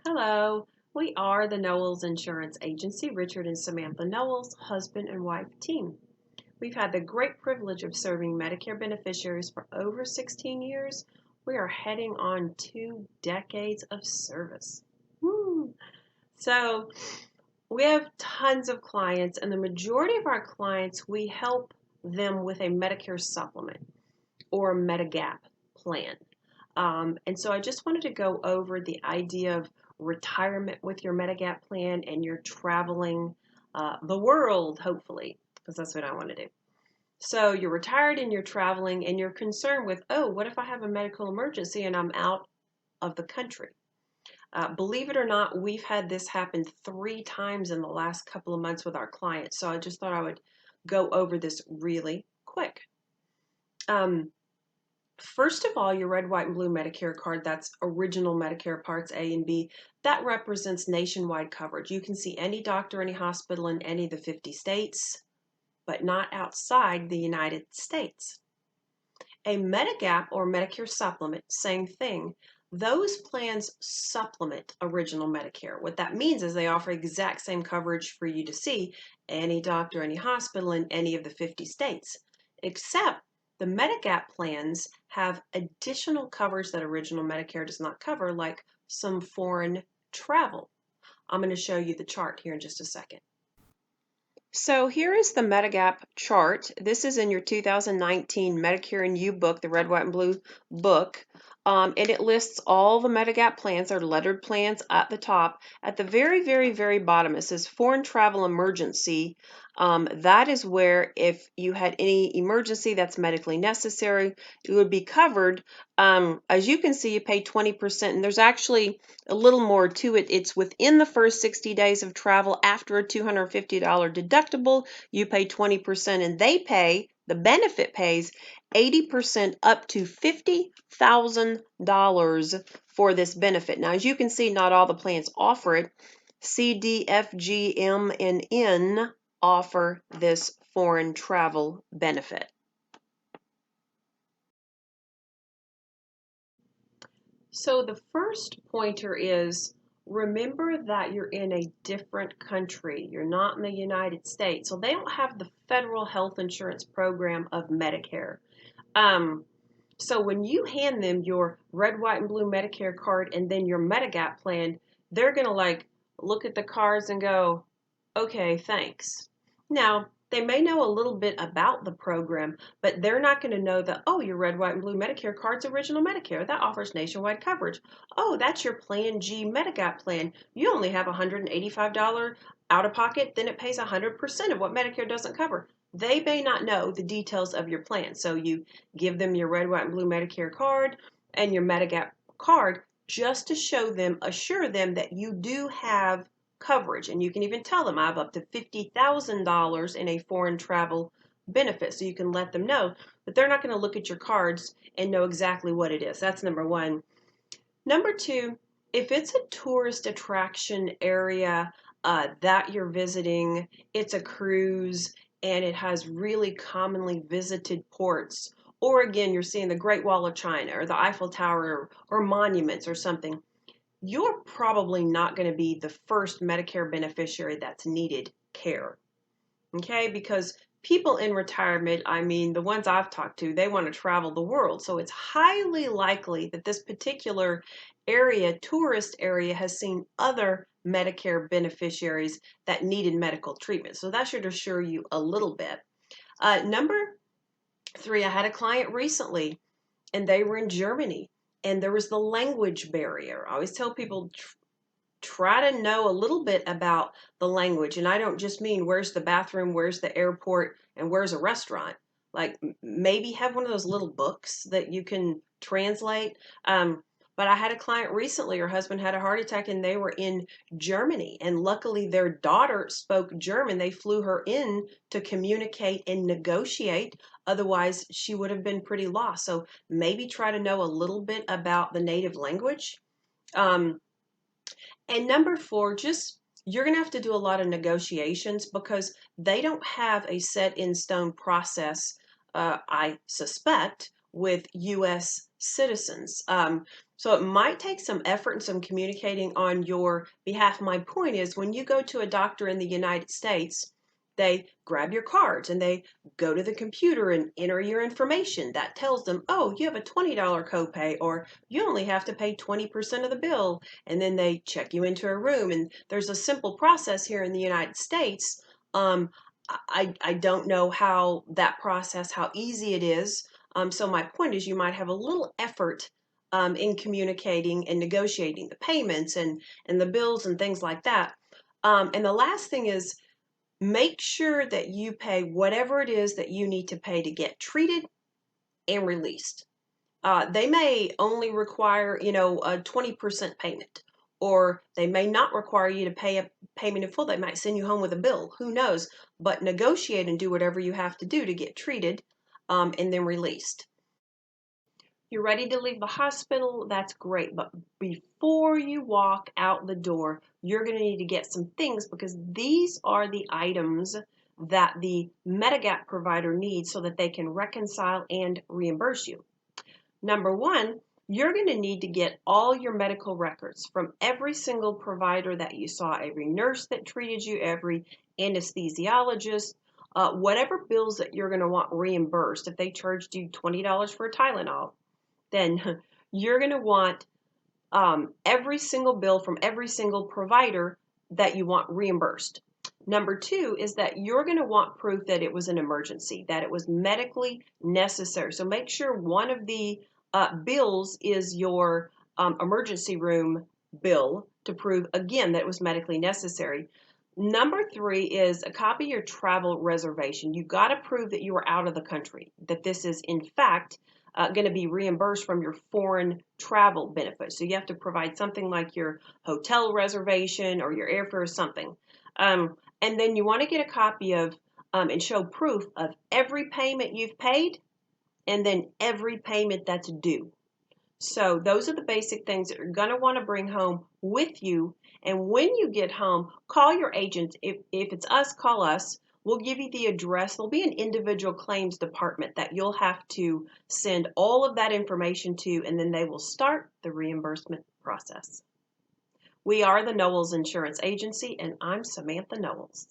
Hello, we are the Knowles Insurance Agency, Richard and Samantha Knowles, husband and wife team. We've had the great privilege of serving Medicare beneficiaries for over 16 years. We are heading on 2 decades of service. Woo. So we have tons of clients, and the majority of our clients, we help them with a Medicare supplement or a Medigap plan. And so I just wanted to go over the idea of retirement with your Medigap plan and you're traveling the world, hopefully, because that's what I want to do. So you're retired and you're traveling and you're concerned with, oh, what if I have a medical emergency and I'm out of the country? Believe it or not, we've had this happen 3 times in the last couple of months with our clients. So I just thought I would go over this really quick. First of all, your red, white, and blue Medicare card, that's original Medicare Parts A and B, that represents nationwide coverage. You can see any doctor, any hospital in any of the 50 states, but not outside the United States. A Medigap or Medicare supplement, same thing. Those plans supplement original Medicare. What that means is they offer exact same coverage for you to see any doctor, any hospital in any of the 50 states, except the Medigap plans have additional coverage that original Medicare does not cover, like some foreign travel. I'm going to show you the chart here in just a second. So here is the Medigap chart. This is in your 2019 Medicare and You book, the red, white, and blue book. And it lists all the Medigap plans, or lettered plans at the top. At the very, very, very bottom, it says foreign travel emergency. That is where if you had any emergency that's medically necessary, it would be covered. As you can see, you pay 20%, and there's actually a little more to it. It's within the first 60 days of travel. After a $250 deductible, you pay 20%, and the benefit pays 80% up to $50,000 for this benefit. Now, as you can see, not all the plans offer it. C, D, F, G, M, and N offer this foreign travel benefit. So the first pointer is remember that you're in a different country. You're not in the United States. So they don't have the federal health insurance program of Medicare. So when you hand them your red, white, and blue Medicare card and then your Medigap plan, they're going to look at the cards and go, okay, thanks. Now, they may know a little bit about the program, but they're not going to know that, oh, your red, white, and blue Medicare card's original Medicare. That offers nationwide coverage. Oh, that's your Plan G Medigap plan. You only have $185 out of pocket, then it pays 100% of what Medicare doesn't cover. They may not know the details of your plan. So you give them your red, white, and blue Medicare card and your Medigap card just to assure them that you do have coverage. And you can even tell them I have up to $50,000 in a foreign travel benefit. So you can let them know, but they're not going to look at your cards and know exactly what it is. That's number one. Number two, if it's a tourist attraction area that you're visiting, it's a cruise, and it has really commonly visited ports, or again, you're seeing the Great Wall of China or the Eiffel Tower or monuments or something, you're probably not going to be the first Medicare beneficiary that's needed care. Okay, because people in retirement, I mean, the ones I've talked to, they want to travel the world. So it's highly likely that this particular area, tourist area, has seen other Medicare beneficiaries that needed medical treatment. So that should assure you a little bit. Number three, I had a client recently and they were in Germany and there was the language barrier. I always tell people, try to know a little bit about the language. And I don't just mean where's the bathroom, where's the airport, and where's a restaurant. Like maybe have one of those little books that you can translate. But I had a client recently, her husband had a heart attack and they were in Germany. And luckily their daughter spoke German. They flew her in to communicate and negotiate. Otherwise, she would have been pretty lost. So maybe try to know a little bit about the native language. And number four, just you're going to have to do a lot of negotiations because they don't have a set in stone process, I suspect, with U.S. citizens. So it might take some effort and some communicating on your behalf. My point is, when you go to a doctor in the United States, they grab your cards and they go to the computer and enter your information. That tells them, oh, you have a $20 copay, or you only have to pay 20% of the bill. And then they check you into a room. And there's a simple process here in the United States. I don't know how that process, how easy it is. So my point is, you might have a little effort in communicating and negotiating the payments and the bills and things like that. And the last thing is, make sure that you pay whatever it is that you need to pay to get treated and released. They may only require, a 20% payment, or they may not require you to pay a payment in full. They might send you home with a bill. Who knows? But negotiate and do whatever you have to do to get treated and then released. You're ready to leave the hospital, that's great. But before you walk out the door, you're going to need to get some things, because these are the items that the Medigap provider needs so that they can reconcile and reimburse you. Number one, you're going to need to get all your medical records from every single provider that you saw, every nurse that treated you, every anesthesiologist, whatever bills that you're going to want reimbursed. If they charged you $20 for a Tylenol, then you're going to want every single bill from every single provider that you want reimbursed. Number two is that you're going to want proof that it was an emergency, that it was medically necessary. So make sure one of the bills is your emergency room bill to prove, again, that it was medically necessary. Number three is a copy of your travel reservation. You've got to prove that you are out of the country, that this is, in fact, going to be reimbursed from your foreign travel benefit. So you have to provide something like your hotel reservation or your airfare or something. And then you want to get a copy of and show proof of every payment you've paid and then every payment that's due. So those are the basic things that you're going to want to bring home with you. And when you get home, call your agent. If it's us, call us. We'll give you the address. There'll be an individual claims department that you'll have to send all of that information to, and then they will start the reimbursement process. We are the Knowles Insurance Agency, and I'm Samantha Knowles.